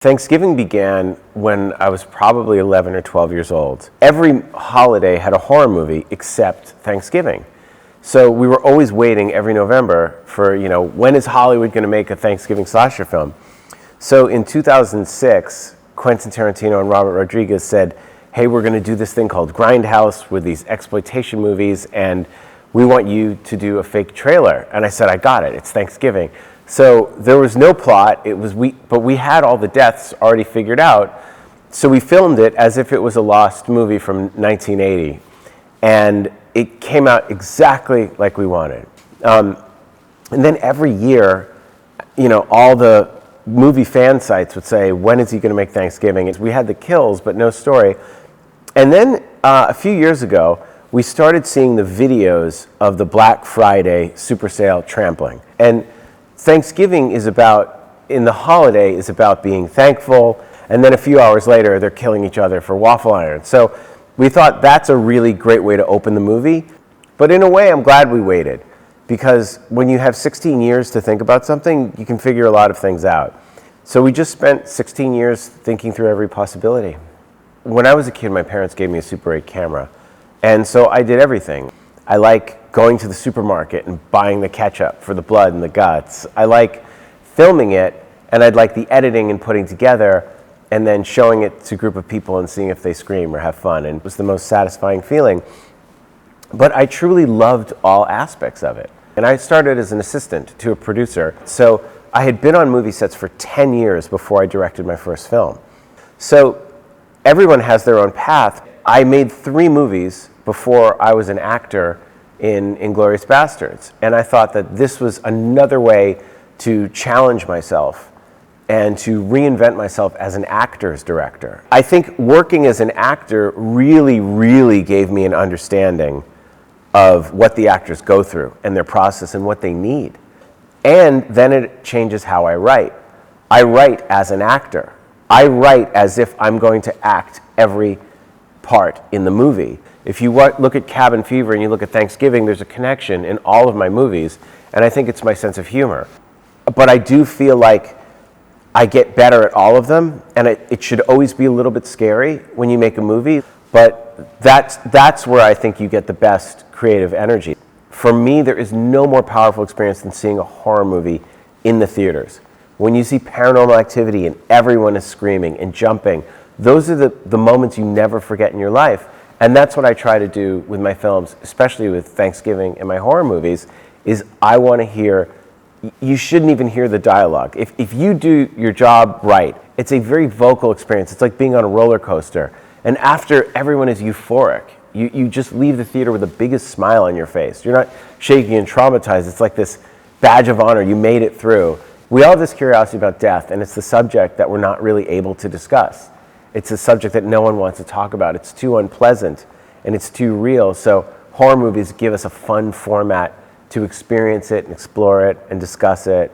Thanksgiving began when I was probably 11 or 12 years old. Every holiday had a horror movie except Thanksgiving. So we were always waiting every November for, when is Hollywood going to make a Thanksgiving slasher film? So in 2006, Quentin Tarantino and Robert Rodriguez said, hey, we're going to do this thing called Grindhouse with these exploitation movies, and we want you to do a fake trailer. And I said, I got it, it's Thanksgiving. So there was no plot, but we had all the deaths already figured out. So we filmed it as if it was a lost movie from 1980. And it came out exactly like we wanted. And then every year, all the movie fan sites would say, when is he going to make Thanksgiving? We had the kills, but no story. And then a few years ago, we started seeing the videos of the Black Friday super sale trampling. And Thanksgiving in the holiday is about being thankful, and then a few hours later, they're killing each other for waffle irons. So we thought that's a really great way to open the movie. But in a way, I'm glad we waited, because when you have 16 years to think about something, you can figure a lot of things out. So we just spent 16 years thinking through every possibility. When I was a kid, my parents gave me a Super 8 camera, and so I did everything. I like going to the supermarket and buying the ketchup for the blood and the guts. I like filming it, and I'd like the editing and putting together, and then showing it to a group of people and seeing if they scream or have fun, and it was the most satisfying feeling. But I truly loved all aspects of it. And I started as an assistant to a producer, so I had been on movie sets for 10 years before I directed my first film. So everyone has their own path. I made 3 movies before I was an actor in Inglorious Basterds. And I thought that this was another way to challenge myself and to reinvent myself as an actor's director. I think working as an actor really, really gave me an understanding of what the actors go through and their process and what they need. And then it changes how I write. I write as an actor. I write as if I'm going to act every part in the movie. If you look at Cabin Fever and you look at Thanksgiving, there's a connection in all of my movies, and I think it's my sense of humor. But I do feel like I get better at all of them, and it should always be a little bit scary when you make a movie, but that's where I think you get the best creative energy. For me, there is no more powerful experience than seeing a horror movie in the theaters. When you see Paranormal Activity and everyone is screaming and jumping, those are the moments you never forget in your life. And that's what I try to do with my films, especially with Thanksgiving and my horror movies, is I want to hear, you shouldn't even hear the dialogue. If you do your job right, it's a very vocal experience. It's like being on a roller coaster. And after, everyone is euphoric. You just leave the theater with the biggest smile on your face. You're not shaking and traumatized. It's like this badge of honor. You made it through. We all have this curiosity about death, and it's the subject that we're not really able to discuss. It's a subject that no one wants to talk about. It's too unpleasant, and it's too real. So horror movies give us a fun format to experience it and explore it and discuss it